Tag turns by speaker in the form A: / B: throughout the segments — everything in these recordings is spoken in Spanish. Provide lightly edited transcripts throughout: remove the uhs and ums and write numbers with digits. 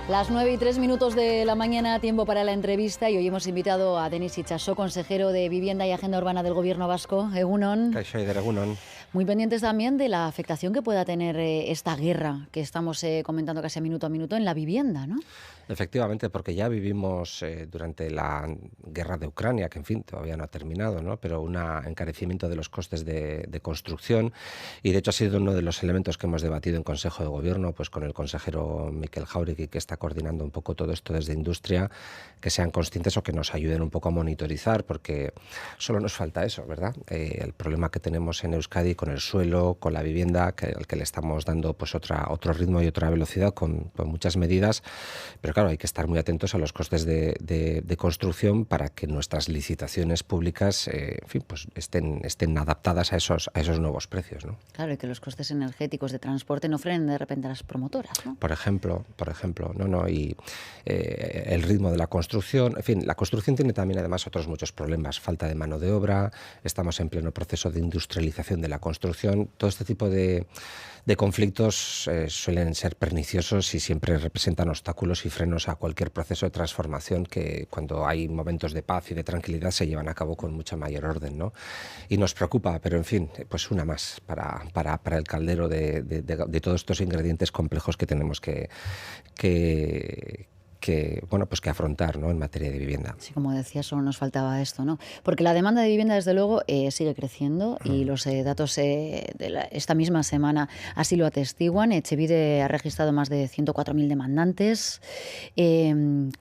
A: Las 9:03 de la mañana, tiempo para la entrevista, y hoy hemos invitado a Denis Itxaso, consejero de Vivienda y Agenda Urbana del Gobierno Vasco. Egunon.
B: Kaixo, Egunon.
A: Muy pendientes también de la afectación que pueda tener esta guerra que estamos comentando casi a minuto en la vivienda, ¿no?
B: Efectivamente, porque ya vivimos durante la guerra de Ucrania, que en fin, todavía no ha terminado, ¿no? Pero un encarecimiento de los costes de construcción, y de hecho ha sido uno de los elementos que hemos debatido en Consejo de Gobierno, pues con el consejero Mikel Jáuregui, que está coordinando un poco todo esto desde Industria, que sean conscientes o que nos ayuden un poco a monitorizar, porque solo nos falta eso, ¿verdad? El problema que tenemos en Euskadi con el suelo, con la vivienda, al que le estamos dando pues otro ritmo y otra velocidad con muchas medidas, pero claro, hay que estar muy atentos a los costes de construcción para que nuestras licitaciones públicas en fin, pues estén adaptadas a esos nuevos precios, ¿no?
A: Claro, y que los costes energéticos de transporte no frenen de repente a las promotoras, ¿no?
B: Por ejemplo, y el ritmo de la construcción, en fin, la construcción tiene también además otros muchos problemas, falta de mano de obra, estamos en pleno proceso de industrialización de la construcción, todo este tipo de conflictos suelen ser perniciosos y siempre representan obstáculos y frenos a cualquier proceso de transformación que cuando hay momentos de paz y de tranquilidad se llevan a cabo con mucha mayor orden, ¿no? Y nos preocupa, pero en fin, pues una más para el caldero de todos estos ingredientes complejos que tenemos que afrontar, ¿no? En materia de vivienda.
A: Sí, como decía, solo nos faltaba esto, ¿no? Porque la demanda de vivienda, desde luego, sigue creciendo y los datos esta misma semana así lo atestiguan. Etxebide ha registrado más de 104.000 demandantes.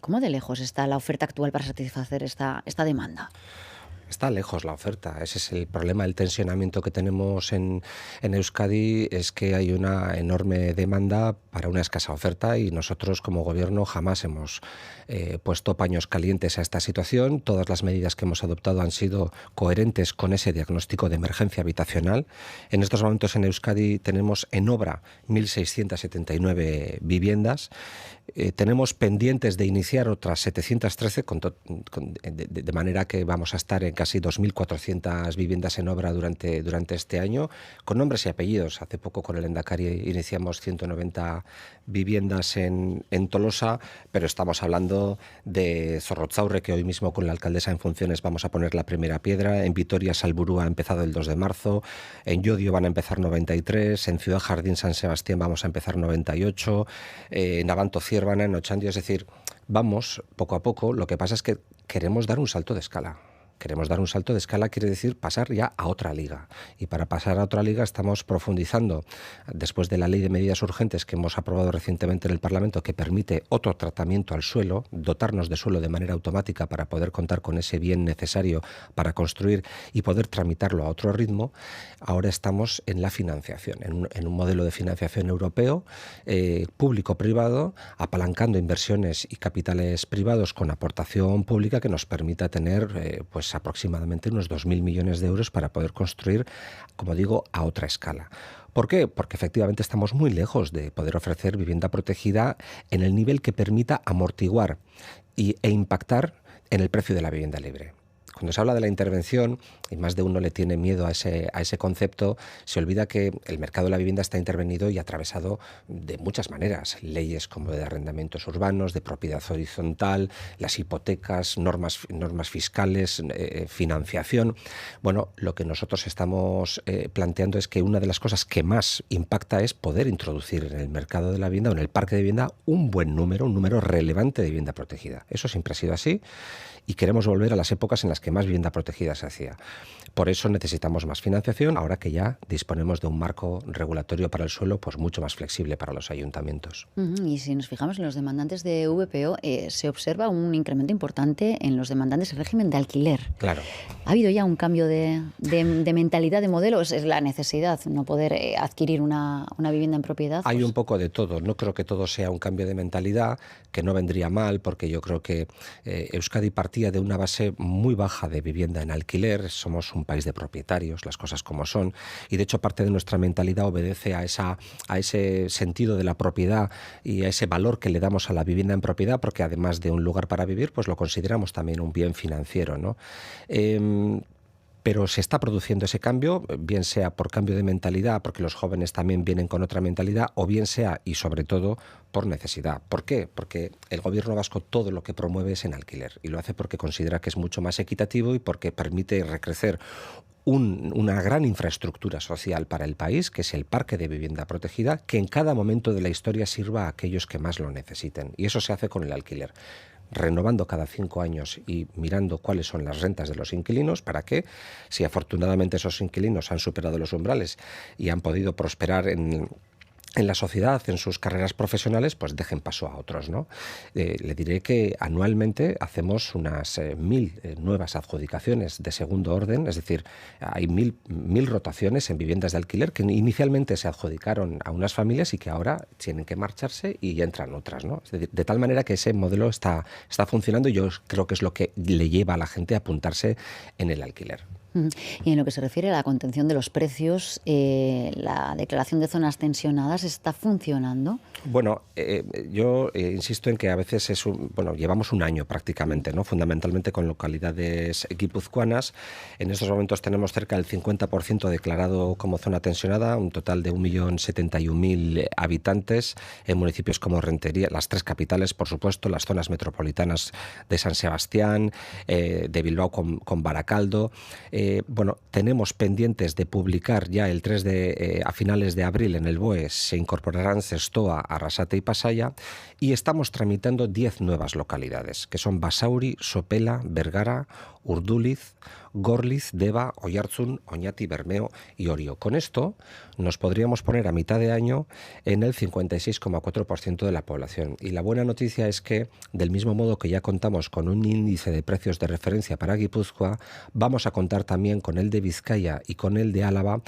A: ¿Cómo de lejos está la oferta actual para satisfacer esta demanda?
B: Está lejos la oferta, ese es el problema, el tensionamiento que tenemos en Euskadi es que hay una enorme demanda para una escasa oferta y nosotros como gobierno jamás hemos puesto paños calientes a esta situación. Todas las medidas que hemos adoptado han sido coherentes con ese diagnóstico de emergencia habitacional. En estos momentos en Euskadi tenemos en obra 1.679 viviendas. Tenemos pendientes de iniciar otras 713, de manera que vamos a estar en casi 2.400 viviendas en obra durante este año, con nombres y apellidos. Hace poco con el Endacari iniciamos 190 viviendas en Tolosa, pero estamos hablando de Zorrotzaurre, que hoy mismo con la alcaldesa en funciones vamos a poner la primera piedra. En Vitoria, Salburú ha empezado el 2 de marzo, en Llodio van a empezar 93, en Ciudad Jardín, San Sebastián vamos a empezar 98, en Abanto Ciervana, en Ochandio, es decir, vamos poco a poco. Lo que pasa es que queremos dar un salto de escala. Queremos dar un salto de escala, quiere decir pasar ya a otra liga. Y para pasar a otra liga estamos profundizando, después de la Ley de Medidas Urgentes que hemos aprobado recientemente en el Parlamento, que permite otro tratamiento al suelo, dotarnos de suelo de manera automática para poder contar con ese bien necesario para construir y poder tramitarlo a otro ritmo. Ahora estamos en la financiación, en un modelo de financiación europeo, público-privado, apalancando inversiones y capitales privados con aportación pública que nos permita tener pues aproximadamente unos 2.000 millones de euros para poder construir, como digo, a otra escala. ¿Por qué? Porque efectivamente estamos muy lejos de poder ofrecer vivienda protegida en el nivel que permita amortiguar e impactar en el precio de la vivienda libre. Cuando se habla de la intervención, y más de uno le tiene miedo a ese concepto, se olvida que el mercado de la vivienda está intervenido y atravesado de muchas maneras. Leyes como de arrendamientos urbanos, de propiedad horizontal, las hipotecas, normas fiscales, financiación. Bueno, lo que nosotros estamos planteando es que una de las cosas que más impacta es poder introducir en el mercado de la vivienda o en el parque de vivienda un número relevante de vivienda protegida. Eso siempre ha sido así y queremos volver a las épocas en las que más vivienda protegida se hacía. Por eso necesitamos más financiación, ahora que ya disponemos de un marco regulatorio para el suelo pues mucho más flexible para los ayuntamientos.
A: Y si nos fijamos en los demandantes de VPO, se observa un incremento importante en los demandantes en régimen de alquiler.
B: Claro.
A: ¿Ha habido ya un cambio de mentalidad, de modelo? ¿Es la necesidad no poder adquirir una vivienda en propiedad?
B: Hay un poco de todo. No creo que todo sea un cambio de mentalidad, que no vendría mal, porque yo creo que Euskadi partía de una base muy baja de vivienda en alquiler. Somos un país de propietarios, las cosas como son, y de hecho parte de nuestra mentalidad obedece a ese sentido de la propiedad y a ese valor que le damos a la vivienda en propiedad, porque además de un lugar para vivir, pues lo consideramos también un bien financiero, ¿no? Pero se está produciendo ese cambio, bien sea por cambio de mentalidad, porque los jóvenes también vienen con otra mentalidad, o bien sea, y sobre todo, por necesidad. ¿Por qué? Porque el gobierno vasco todo lo que promueve es en alquiler, y lo hace porque considera que es mucho más equitativo y porque permite recrecer una gran infraestructura social para el país, que es el parque de vivienda protegida, que en cada momento de la historia sirva a aquellos que más lo necesiten. Y eso se hace con el alquiler, renovando cada 5 años y mirando cuáles son las rentas de los inquilinos, para que, si afortunadamente esos inquilinos han superado los umbrales y han podido prosperar en la sociedad, en sus carreras profesionales, pues dejen paso a otros, ¿no? Le diré que anualmente hacemos unas 1.000 nuevas adjudicaciones de segundo orden, es decir, hay 1.000 rotaciones en viviendas de alquiler que inicialmente se adjudicaron a unas familias y que ahora tienen que marcharse y entran otras, ¿no? Es decir, de tal manera que ese modelo está funcionando, y yo creo que es lo que le lleva a la gente a apuntarse en el alquiler.
A: Y en lo que se refiere a la contención de los precios, la declaración de zonas tensionadas está funcionando.
B: Bueno, yo insisto en que a veces llevamos un año prácticamente, ¿no? Fundamentalmente con localidades guipuzcoanas. En estos momentos tenemos cerca del 50% declarado como zona tensionada, un total de 1.071.000 habitantes en municipios como Rentería, las 3 capitales, por supuesto, las zonas metropolitanas de San Sebastián, de Bilbao con Baracaldo. Tenemos pendientes de publicar ya el 3 a finales de abril en el BOE, se incorporarán Zestoa, Arrasate y Pasaia, y estamos tramitando 10 nuevas localidades, que son Basauri, Sopela, Bergara, Urduliz, Gorliz, Deba, Oiartzun, Oñati, Bermeo y Orio. Con esto nos podríamos poner a mitad de año en el 56,4% de la población. Y la buena noticia es que, del mismo modo que ya contamos con un índice de precios de referencia para Guipúzcoa, vamos a contar también con el de Vizcaya y con el de Álava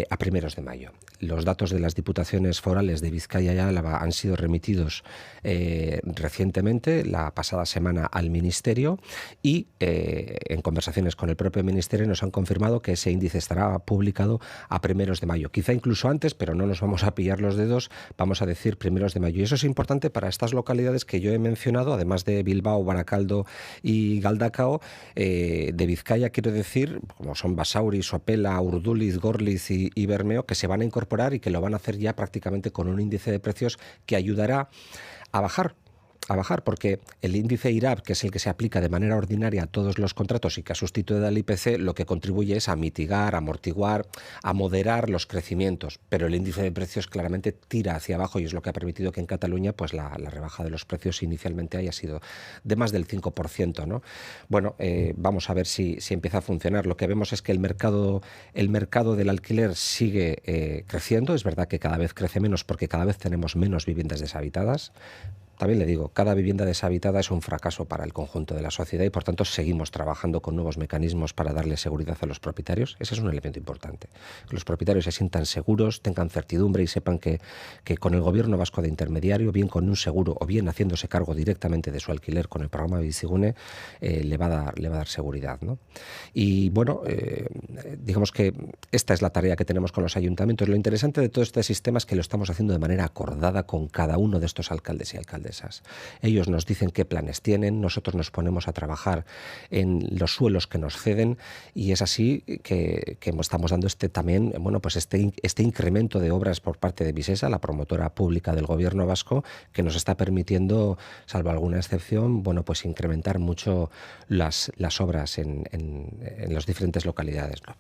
B: a primeros de mayo. Los datos de las diputaciones forales de Vizcaya y Álava han sido remitidos recientemente, la pasada semana, al Ministerio, y en conversaciones con el propio Ministerio nos han confirmado que ese índice estará publicado a primeros de mayo. Quizá incluso antes, pero no nos vamos a pillar los dedos, vamos a decir primeros de mayo. Y eso es importante para estas localidades que yo he mencionado, además de Bilbao, Baracaldo y Galdacao. De Vizcaya quiero decir, como son Basauri, Sopela, Urduliz, Gorliz y Bermeo, que se van a incorporar y que lo van a hacer ya prácticamente con un índice de precios que ayudará a bajar, porque el índice IRAP, que es el que se aplica de manera ordinaria a todos los contratos y que ha sustituido al IPC, lo que contribuye es a mitigar, a amortiguar, a moderar los crecimientos, pero el índice de precios claramente tira hacia abajo, y es lo que ha permitido que en Cataluña pues la rebaja de los precios inicialmente haya sido de más del 5%, ¿no? Bueno, vamos a ver si empieza a funcionar. Lo que vemos es que el mercado del alquiler sigue creciendo. Es verdad que cada vez crece menos porque cada vez tenemos menos viviendas deshabitadas. También le digo, cada vivienda deshabitada es un fracaso para el conjunto de la sociedad, y por tanto seguimos trabajando con nuevos mecanismos para darle seguridad a los propietarios. Ese es un elemento importante. Que los propietarios se sientan seguros, tengan certidumbre y sepan que con el gobierno vasco de intermediario, bien con un seguro o bien haciéndose cargo directamente de su alquiler con el programa Bizigune, le va a dar seguridad, ¿no? Y bueno, digamos que esta es la tarea que tenemos con los ayuntamientos. Lo interesante de todo este sistema es que lo estamos haciendo de manera acordada con cada uno de estos alcaldes y alcaldesas. Ellos nos dicen qué planes tienen, nosotros nos ponemos a trabajar en los suelos que nos ceden, y es así que estamos dando este incremento de obras por parte de Visesa, la promotora pública del gobierno vasco, que nos está permitiendo, salvo alguna excepción, pues incrementar mucho las obras en las diferentes localidades, ¿no?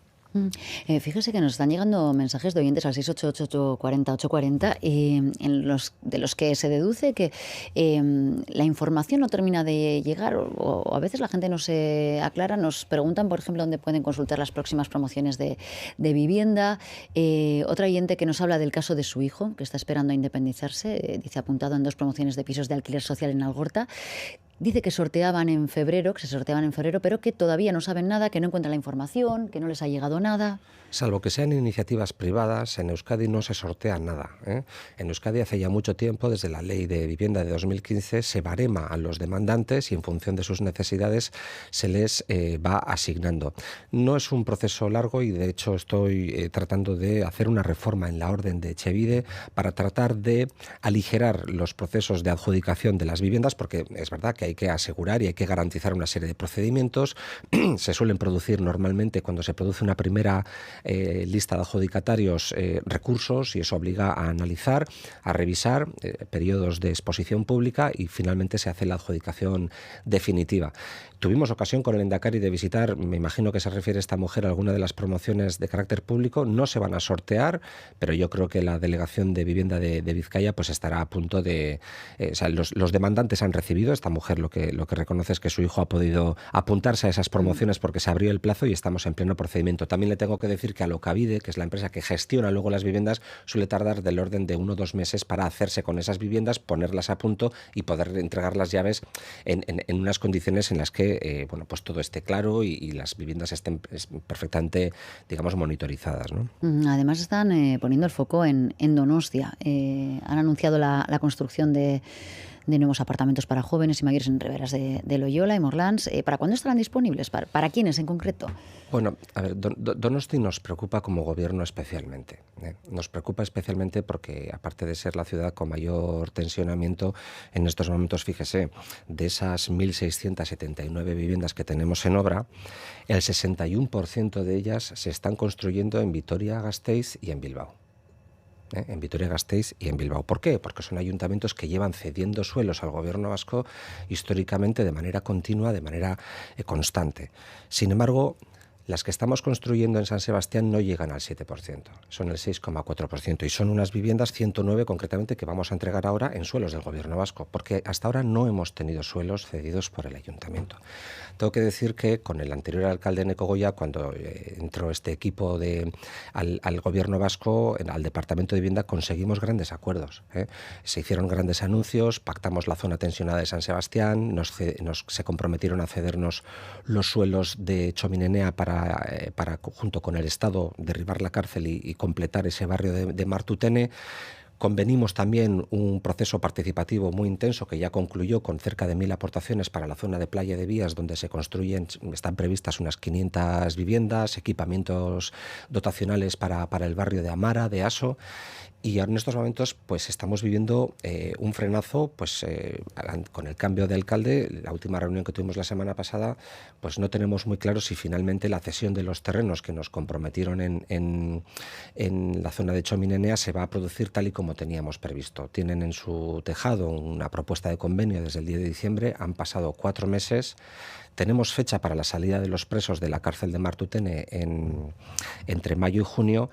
A: Fíjese que nos están llegando mensajes de oyentes al 688-840-840 de los que se deduce que la información no termina de llegar, o a veces la gente no se aclara. Nos preguntan, por ejemplo, dónde pueden consultar las próximas promociones de vivienda. Otra oyente que nos habla del caso de su hijo, que está esperando a independizarse, dice apuntado en 2 promociones de pisos de alquiler social en Algorta. Dice que se sorteaban en febrero, pero que todavía no saben nada, que no encuentran la información, que no les ha llegado nada.
B: Salvo que sean iniciativas privadas, en Euskadi no se sortea nada, ¿eh? En Euskadi hace ya mucho tiempo, desde la Ley de Vivienda de 2015, se barema a los demandantes y en función de sus necesidades se les va asignando. No es un proceso largo, y de hecho estoy tratando de hacer una reforma en la orden de Etxebide para tratar de aligerar los procesos de adjudicación de las viviendas, porque es verdad que hay que asegurar y hay que garantizar una serie de procedimientos. Se suelen producir normalmente, cuando se produce una primera lista de adjudicatarios, recursos, y eso obliga a analizar, a revisar periodos de exposición pública y finalmente se hace la adjudicación definitiva. Tuvimos ocasión con el Endacari de visitar, me imagino que se refiere esta mujer a alguna de las promociones de carácter público. No se van a sortear, pero yo creo que la Delegación de Vivienda de Vizcaya pues estará a punto de... o sea, los demandantes han recibido, esta mujer lo que reconoce es que su hijo ha podido apuntarse a esas promociones porque se abrió el plazo y estamos en pleno procedimiento. También le tengo que decir que Alokabide, que es la empresa que gestiona luego las viviendas, suele tardar del orden de 1 o 2 meses para hacerse con esas viviendas, ponerlas a punto y poder entregar las llaves en unas condiciones en las que bueno, pues todo esté claro y las viviendas estén perfectamente, digamos, monitorizadas, ¿no?
A: Además están poniendo el foco en Donostia. Han anunciado la construcción de nuevos apartamentos para jóvenes y mayores en Riberas de Loyola y Morlans. ¿Para cuándo estarán disponibles? ¿Para quiénes en concreto?
B: Bueno, a ver, Donosti nos preocupa como gobierno especialmente. Nos preocupa especialmente porque, aparte de ser la ciudad con mayor tensionamiento en estos momentos, fíjese, de esas 1.679 viviendas que tenemos en obra, el 61% de ellas se están construyendo en Vitoria-Gasteiz y en Bilbao. En Vitoria-Gasteiz y en Bilbao. ¿Por qué? Porque son ayuntamientos que llevan cediendo suelos al gobierno vasco históricamente de manera continua, de manera constante. Sin embargo, las que estamos construyendo en San Sebastián no llegan al 7%, son el 6,4%, y son unas viviendas, 109 concretamente, que vamos a entregar ahora en suelos del gobierno vasco, porque hasta ahora no hemos tenido suelos cedidos por el ayuntamiento. Tengo que decir que con el anterior alcalde Eneko Goya, cuando entró este equipo al gobierno vasco, al departamento de vivienda, conseguimos grandes acuerdos. Se hicieron grandes anuncios, pactamos la zona tensionada de San Sebastián, se comprometieron a cedernos los suelos de Txomin para junto con el Estado, derribar la cárcel y completar ese barrio de Martutene. Convenimos también un proceso participativo muy intenso que ya concluyó con cerca de 1.000 aportaciones para la zona de Playa de Vías, donde están previstas unas 500 viviendas, equipamientos dotacionales para el barrio de Amara, de Aso. Y ahora en estos momentos pues estamos viviendo un frenazo pues con el cambio de alcalde. La última reunión que tuvimos la semana pasada, pues no tenemos muy claro si finalmente la cesión de los terrenos que nos comprometieron en la zona de Txomin se va a producir tal y como teníamos previsto. Tienen en su tejado una propuesta de convenio desde el 10 de diciembre, han pasado 4 meses. Tenemos fecha para la salida de los presos de la cárcel de Martutene entre mayo y junio,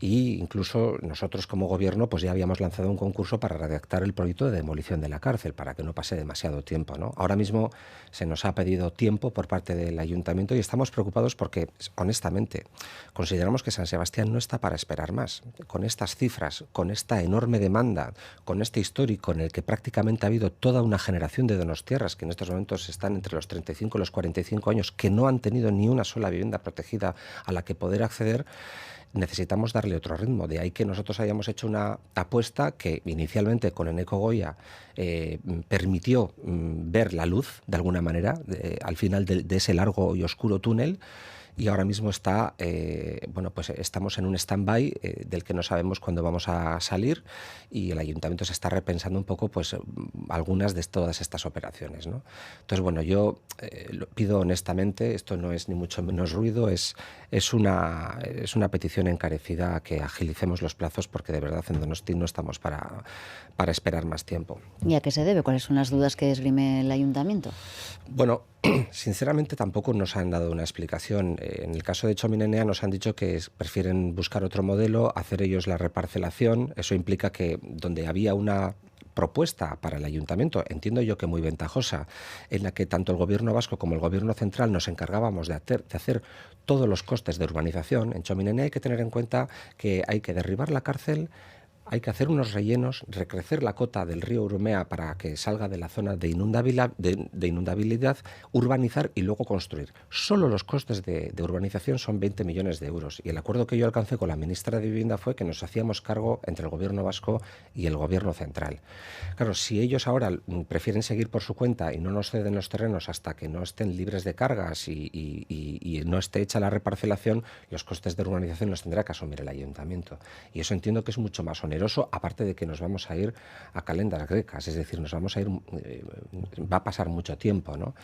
B: y incluso nosotros como gobierno pues ya habíamos lanzado un concurso para redactar el proyecto de demolición de la cárcel para que no pase demasiado tiempo, ¿no? Ahora mismo se nos ha pedido tiempo por parte del ayuntamiento y estamos preocupados porque, honestamente, consideramos que San Sebastián no está para esperar más. Con estas cifras, con esta enorme demanda, con este histórico en el que prácticamente ha habido toda una generación de donostiarras que en estos momentos están entre los 35 y los 45 años, que no han tenido ni una sola vivienda protegida a la que poder acceder, necesitamos darle otro ritmo. De ahí que nosotros hayamos hecho una apuesta que inicialmente con Eneko Goya permitió ver la luz, de alguna manera, al final de ese largo y oscuro túnel. Y ahora mismo bueno, pues estamos en un stand-by del que no sabemos cuándo vamos a salir, y el ayuntamiento se está repensando un poco pues algunas de todas estas operaciones, ¿no? Entonces, bueno, yo lo pido honestamente, esto no es ni mucho menos ruido, es una petición encarecida a que agilicemos los plazos, porque de verdad en Donosti no estamos para esperar más tiempo.
A: ¿Y a qué se debe? ¿Cuáles son las dudas que esgrime el ayuntamiento?
B: Bueno, sinceramente tampoco nos han dado una explicación. En el caso de Txomin nos han dicho que prefieren buscar otro modelo, hacer ellos la reparcelación. Eso implica que donde había una propuesta para el ayuntamiento, entiendo yo que muy ventajosa, en la que tanto el gobierno vasco como el gobierno central nos encargábamos de hacer todos los costes de urbanización, en Txomin hay que tener en cuenta que hay que derribar la cárcel, hay que hacer unos rellenos, recrecer la cota del río Urumea para que salga de la zona de inundabilidad, urbanizar y luego construir. Solo los costes de urbanización son 20 millones de euros. Y el acuerdo que yo alcancé con la ministra de Vivienda fue que nos hacíamos cargo entre el gobierno vasco y el gobierno central. Claro, si ellos ahora prefieren seguir por su cuenta y no nos ceden los terrenos hasta que no estén libres de cargas y no esté hecha la reparcelación, los costes de urbanización los tendrá que asumir el ayuntamiento. Y eso entiendo que es mucho más oneroso generoso, aparte de que nos vamos a ir a calendas grecas, es decir, nos vamos a ir, va a pasar mucho tiempo, ¿no?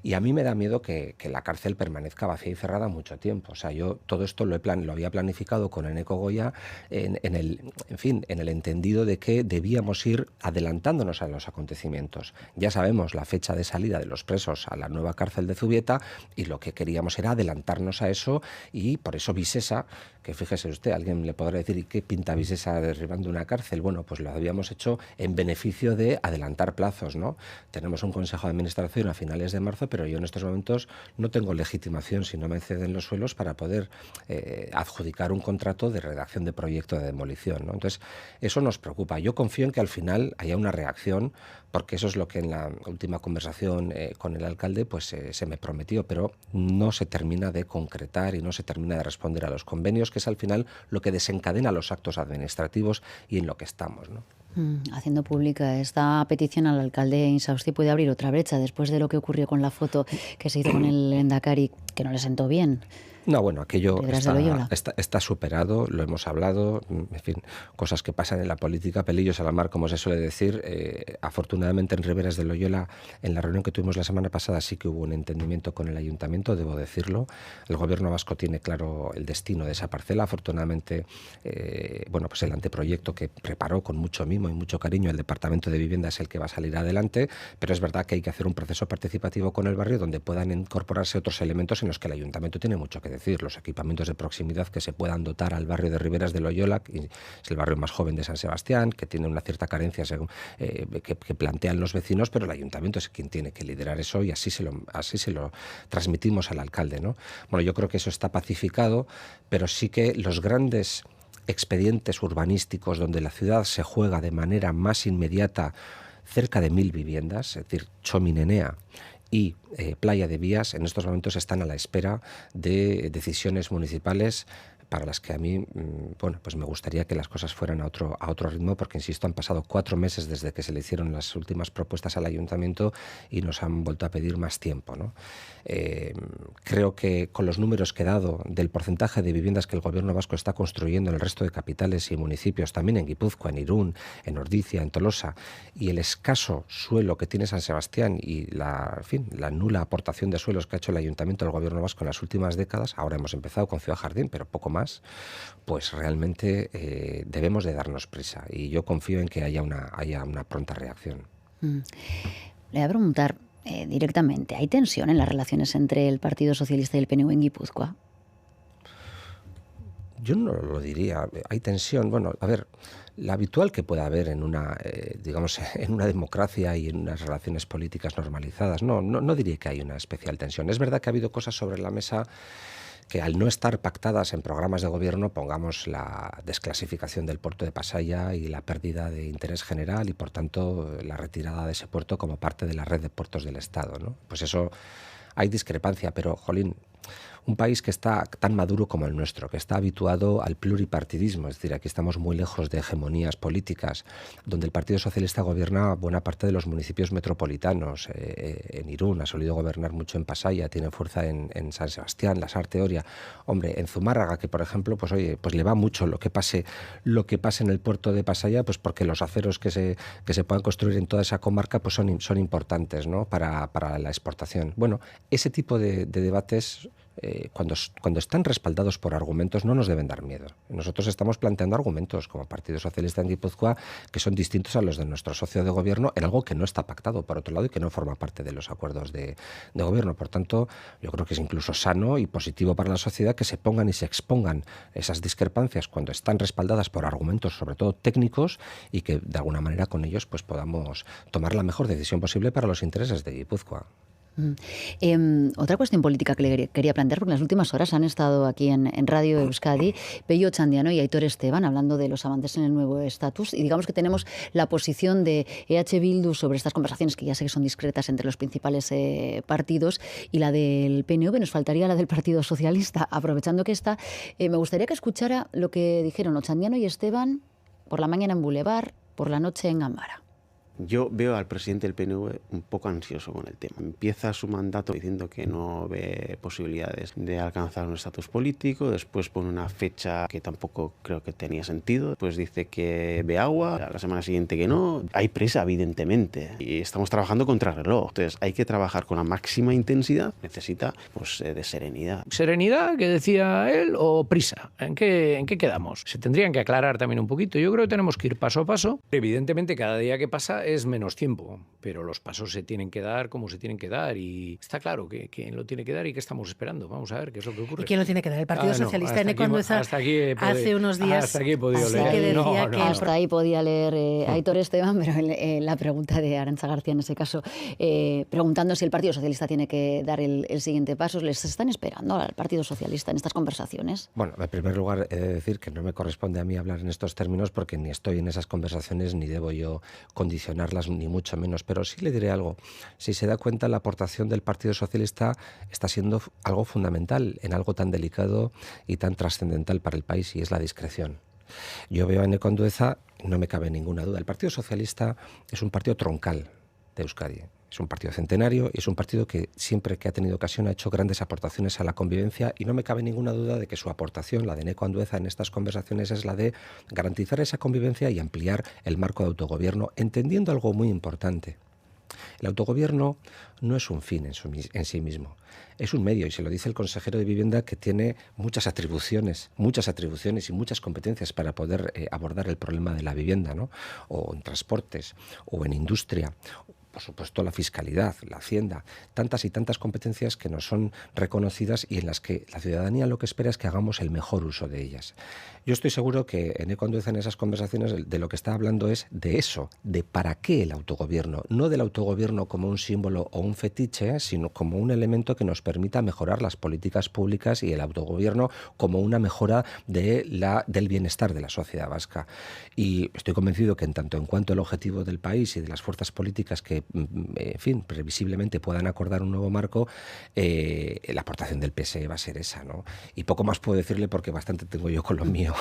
B: Y a mí me da miedo que la cárcel permanezca vacía y cerrada mucho tiempo. O sea, yo todo esto lo había planificado con Eneko Goya en el entendido de que debíamos ir adelantándonos a los acontecimientos. Ya sabemos la fecha de salida de los presos a la nueva cárcel de Zubieta y lo que queríamos era adelantarnos a eso, y por eso Visesa, que fíjese usted, alguien le podrá decir, ¿y qué pinta Visesa derribando una cárcel? Bueno, pues lo habíamos hecho en beneficio de adelantar plazos, ¿no? Tenemos un Consejo de Administración a finales de marzo, pero yo en estos momentos no tengo legitimación si no me ceden los suelos para poder adjudicar un contrato de redacción de proyecto de demolición, ¿no? Entonces, eso nos preocupa. Yo confío en que al final haya una reacción, porque eso es lo que en la última conversación con el alcalde pues se me prometió, pero no se termina de concretar y no se termina de responder a los convenios, que es al final lo que desencadena los actos administrativos y en lo que estamos, ¿no?
A: Haciendo pública esta petición al alcalde Insausti puede abrir otra brecha después de lo que ocurrió con la foto que se hizo con el Lehendakari, que no le sentó bien.
B: No, bueno, aquello está superado, lo hemos hablado, en fin, cosas que pasan en la política, pelillos a la mar, como se suele decir. Afortunadamente en Riberas de Loyola, en la reunión que tuvimos la semana pasada, sí que hubo un entendimiento con el ayuntamiento, debo decirlo. El gobierno vasco tiene claro el destino de esa parcela. Afortunadamente, pues el anteproyecto que preparó con mucho mimo y mucho cariño el Departamento de Vivienda es el que va a salir adelante, pero es verdad que hay que hacer un proceso participativo con el barrio donde puedan incorporarse otros elementos en los que el ayuntamiento tiene mucho que decir, los equipamientos de proximidad que se puedan dotar al barrio de Riberas de Loyola, que es el barrio más joven de San Sebastián, que tiene una cierta carencia que plantean los vecinos, pero el ayuntamiento es quien tiene que liderar eso, y así se lo transmitimos al alcalde, ¿no? Bueno, yo creo que eso está pacificado, pero sí que los grandes expedientes urbanísticos donde la ciudad se juega de manera más inmediata cerca de 1000 viviendas, es decir, Txomin y Playa de Vías, en estos momentos están a la espera de decisiones municipales para las que a mí, pues me gustaría que las cosas fueran a otro ritmo, porque, insisto, han pasado 4 meses desde que se le hicieron las últimas propuestas al ayuntamiento y nos han vuelto a pedir más tiempo, ¿no? Creo que con los números que he dado del porcentaje de viviendas que el gobierno vasco está construyendo en el resto de capitales y municipios, también en Guipúzcoa, en Irún, en Ordizia, en Tolosa, y el escaso suelo que tiene San Sebastián y la nula aportación de suelos que ha hecho el ayuntamiento al gobierno vasco en las últimas décadas, ahora hemos empezado con Ciudad Jardín, pero poco más, pues realmente debemos de darnos prisa, y yo confío en que haya una pronta reacción.
A: Le voy a preguntar directamente, ¿hay tensión en las relaciones entre el Partido Socialista y el PNV en Guipúzcoa?
B: Yo no lo diría. Hay tensión. Bueno, a ver, la habitual que pueda haber en una, en una democracia y en unas relaciones políticas normalizadas. No diría que hay una especial tensión. Es verdad que ha habido cosas sobre la mesa que, al no estar pactadas en programas de gobierno, pongamos la desclasificación del puerto de Pasaia y la pérdida de interés general y, por tanto, la retirada de ese puerto como parte de la red de puertos del Estado, ¿no? Pues eso, hay discrepancia, pero, jolín, un país que está tan maduro como el nuestro, que está habituado al pluripartidismo, es decir, aquí estamos muy lejos de hegemonías políticas, donde el Partido Socialista gobierna buena parte de los municipios metropolitanos. En Irún ha solido gobernar mucho, en Pasaia, tiene fuerza en San Sebastián, Lasarte, Oria. Hombre, en Zumárraga, que por ejemplo, pues le va mucho lo que pase en el puerto de Pasaia, pues porque los aceros que se puedan construir en toda esa comarca pues son importantes, ¿no?, para la exportación. Bueno, ese tipo de debates, cuando están respaldados por argumentos, no nos deben dar miedo. Nosotros estamos planteando argumentos como Partido Socialista en Guipúzcoa que son distintos a los de nuestro socio de gobierno en algo que no está pactado, por otro lado, y que no forma parte de los acuerdos de gobierno. Por tanto, yo creo que es incluso sano y positivo para la sociedad que se pongan y se expongan esas discrepancias cuando están respaldadas por argumentos, sobre todo técnicos, y que de alguna manera con ellos pues podamos tomar la mejor decisión posible para los intereses de Guipúzcoa.
A: Otra cuestión política que le quería plantear, porque en las últimas horas han estado aquí en Radio Euskadi Pello Otxandiano y Aitor Esteban hablando de los avances en el nuevo estatus, y digamos que tenemos la posición de EH Bildu sobre estas conversaciones, que ya sé que son discretas entre los principales partidos, y la del PNV. Nos faltaría la del Partido Socialista. Aprovechando que está, me gustaría que escuchara lo que dijeron Otxandiano y Esteban por la mañana en Boulevard, por la noche en Gambara.
C: Yo veo al presidente del PNV un poco ansioso con el tema. Empieza su mandato diciendo que no ve posibilidades de alcanzar un estatus político, después pone una fecha que tampoco creo que tenía sentido, después dice que ve agua, la semana siguiente que no. Hay prisa, evidentemente, y estamos trabajando contra reloj. Entonces hay que trabajar con la máxima intensidad, necesita de serenidad.
D: ¿Serenidad, que decía él, o prisa? ¿En qué quedamos? Se tendrían que aclarar también un poquito. Yo creo que tenemos que ir paso a paso. Evidentemente, cada día que pasa es menos tiempo, pero los pasos se tienen que dar como se tienen que dar, y está claro que quién lo tiene que dar y qué estamos esperando. Vamos a ver qué es lo que ocurre.
E: ¿Y quién lo tiene que dar? El Partido Socialista.
D: Hasta aquí
E: hace unos días
D: hasta aquí he podido
E: sí
D: leer.
E: que decía que
A: hasta ahí podía leer Aitor Esteban, pero la pregunta de Arantza García en ese caso, preguntando si el Partido Socialista tiene que dar el siguiente paso. ¿Les están esperando al Partido Socialista en estas conversaciones?
B: Bueno, en primer lugar, he de decir que no me corresponde a mí hablar en estos términos porque ni estoy en esas conversaciones ni debo yo condicionarlas, ni mucho menos. Pero sí le diré algo. Si se da cuenta, la aportación del Partido Socialista está siendo algo fundamental en algo tan delicado y tan trascendental para el país, y es la discreción. Yo veo a Eneko Andueza, no me cabe ninguna duda, el Partido Socialista es un partido troncal de Euskadi. Es un partido centenario y es un partido que siempre que ha tenido ocasión ha hecho grandes aportaciones a la convivencia, y no me cabe ninguna duda de que su aportación, la de Eneko Andueza en estas conversaciones, es la de garantizar esa convivencia y ampliar el marco de autogobierno, entendiendo algo muy importante. El autogobierno no es un fin en sí mismo, es un medio, y se lo dice el consejero de Vivienda, que tiene muchas atribuciones y muchas competencias para poder abordar el problema de la vivienda, ¿no? O en transportes, o en industria, por supuesto la fiscalidad, la hacienda, tantas y tantas competencias que nos son reconocidas y en las que la ciudadanía lo que espera es que hagamos el mejor uso de ellas. Yo estoy seguro que Eneko Andueza en esas conversaciones de lo que está hablando es de eso, de para qué el autogobierno, no del autogobierno como un símbolo o un fetiche, sino como un elemento que nos permita mejorar las políticas públicas, y el autogobierno como una mejora del bienestar de la sociedad vasca. Y estoy convencido que en tanto en cuanto el objetivo del país y de las fuerzas políticas que, en fin, previsiblemente puedan acordar un nuevo marco, la aportación del PSE va a ser esa, ¿no? Y poco más puedo decirle porque bastante tengo yo con lo mío.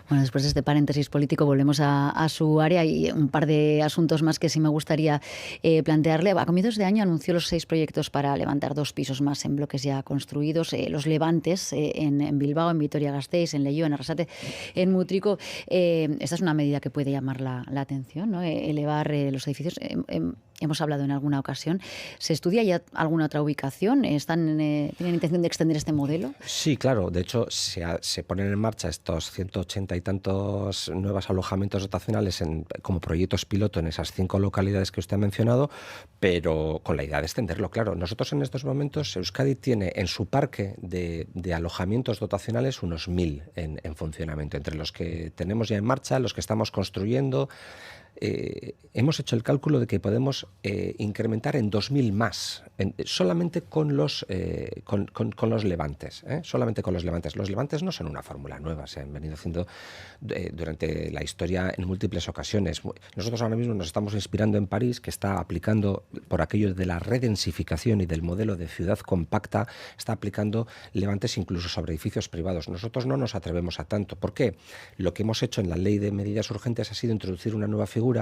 A: Bueno, después de este paréntesis político volvemos a su área, y un par de asuntos más que sí me gustaría plantearle. A comienzos de año anunció los 6 proyectos para levantar 2 pisos más en bloques ya construidos, los levantes en Bilbao, en Vitoria-Gasteiz, en Leioa, en Arrasate, en Mutrico. Esta es una medida que puede llamar la atención, ¿no? Elevar los edificios. Hemos hablado en alguna ocasión. ¿Se estudia ya alguna otra ubicación? ¿Tienen intención de extender este modelo?
B: Sí, claro. De hecho, se ponen en marcha estos 180 y tantos nuevos alojamientos dotacionales como proyectos piloto en esas 5 localidades que usted ha mencionado, pero con la idea de extenderlo, claro. Nosotros en estos momentos, Euskadi tiene en su parque de alojamientos dotacionales unos 1.000 en funcionamiento, entre los que tenemos ya en marcha, los que estamos construyendo. Hemos hecho el cálculo de que podemos incrementar en 2.000 más, solamente con los levantes, solamente con los levantes. Los levantes no son una fórmula nueva, se han venido haciendo durante la historia en múltiples ocasiones. Nosotros ahora mismo nos estamos inspirando en París, que está aplicando, por aquello de la redensificación y del modelo de ciudad compacta, está aplicando levantes incluso sobre edificios privados. Nosotros no nos atrevemos a tanto. ¿Por qué? Lo que hemos hecho en la Ley de Medidas Urgentes ha sido introducir una nueva figura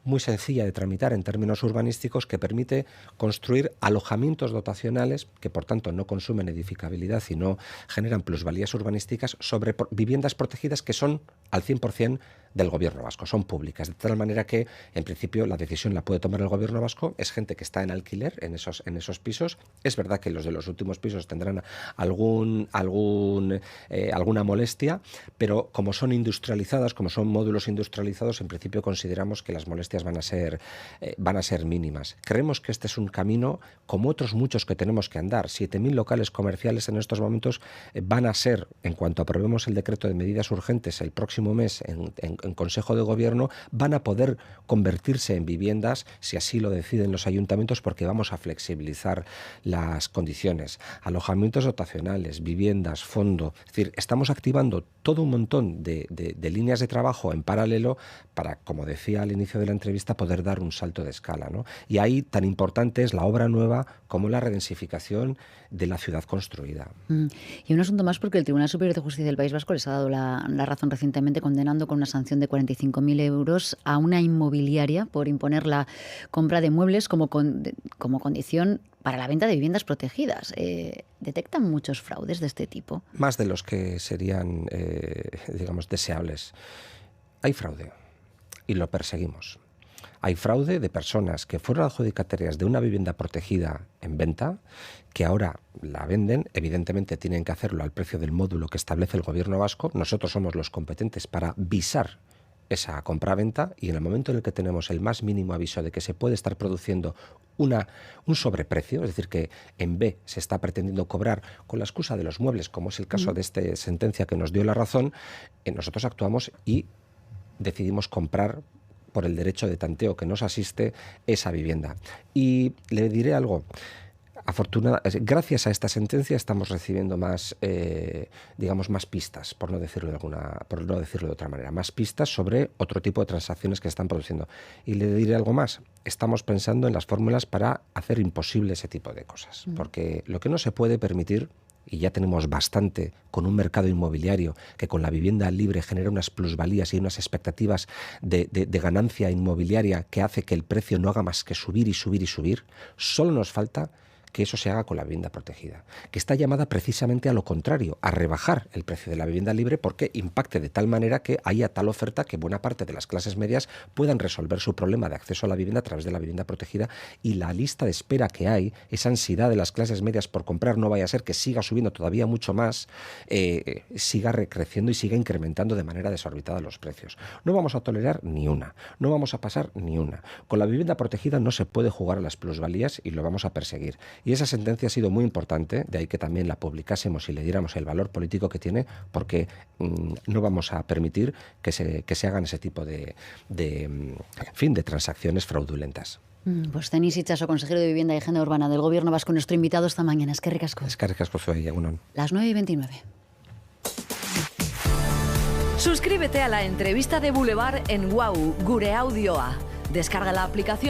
B: muy sencilla de tramitar en términos urbanísticos, que permite construir alojamientos dotacionales que por tanto no consumen edificabilidad y no generan plusvalías urbanísticas sobre viviendas protegidas que son al 100% del gobierno vasco, son públicas, de tal manera que en principio la decisión la puede tomar el gobierno vasco. Es gente que está en alquiler en esos pisos. Es verdad que los de los últimos pisos tendrán alguna molestia, pero como son industrializadas, como son módulos industrializados, en principio consideramos que las molestias van a ser mínimas. Creemos que este es un camino, como otros muchos que tenemos que andar. 7.000 locales comerciales en estos momentos van a ser, en cuanto aprobemos el decreto de medidas urgentes el próximo mes en Consejo de Gobierno, van a poder convertirse en viviendas si así lo deciden los ayuntamientos, porque vamos a flexibilizar las condiciones. Alojamientos dotacionales, viviendas, fondo. Es decir, estamos activando todo un montón de líneas de trabajo en paralelo para, como decía al inicio de la entrevista, poder dar un salto de escala, ¿no? Y ahí tan importante es la obra nueva como la redensificación de la ciudad construida.
A: Y un asunto más, porque el Tribunal Superior de Justicia del País Vasco les ha dado la razón recientemente, condenando con una sanción sanción de 45.000 euros a una inmobiliaria por imponer la compra de muebles como condición para la venta de viviendas protegidas. ¿Detectan muchos fraudes de este tipo?
B: Más de los que serían, digamos, deseables. Hay fraude y lo perseguimos. Hay fraude de personas que fueron adjudicatarias de una vivienda protegida en venta, que ahora la venden. Evidentemente tienen que hacerlo al precio del módulo que establece el Gobierno vasco. Nosotros somos los competentes para visar esa compraventa, y en el momento en el que tenemos el más mínimo aviso de que se puede estar produciendo un sobreprecio, es decir, que en B se está pretendiendo cobrar con la excusa de los muebles, como es el caso de esta sentencia que nos dio la razón, nosotros actuamos y decidimos comprar por el derecho de tanteo que nos asiste esa vivienda. Y le diré algo. Gracias a esta sentencia estamos recibiendo más, digamos, más pistas, por no decirlo de otra manera, más pistas sobre otro tipo de transacciones que están produciendo. Y le diré algo más. Estamos pensando en las fórmulas para hacer imposible ese tipo de cosas, porque lo que no se puede permitir, y ya tenemos bastante con un mercado inmobiliario que con la vivienda libre genera unas plusvalías y unas expectativas de ganancia inmobiliaria que hace que el precio no haga más que subir y subir y subir, solo nos falta que eso se haga con la vivienda protegida, que está llamada precisamente a lo contrario, a rebajar el precio de la vivienda libre, porque impacte de tal manera que haya tal oferta que buena parte de las clases medias puedan resolver su problema de acceso a la vivienda a través de la vivienda protegida, y la lista de espera que hay, esa ansiedad de las clases medias por comprar, no vaya a ser que siga subiendo todavía mucho más, siga recreciendo y siga incrementando de manera desorbitada los precios. No vamos a tolerar ni una, no vamos a pasar ni una. Con la vivienda protegida no se puede jugar a las plusvalías y lo vamos a perseguir. Y esa sentencia ha sido muy importante, de ahí que también la publicásemos y le diéramos el valor político que tiene, porque no vamos a permitir que se hagan ese tipo de transacciones fraudulentas.
A: Pues Denis Itxaso, consejero de Vivienda y Agenda Urbana del Gobierno Vasco, nuestro invitado esta mañana. Eskerrik asko.
B: Eskerrik asko zuei, egunon.
A: Las 9:29.
F: Suscríbete a la entrevista de Boulevard en WOW, Gure Audioa. Descarga la aplicación.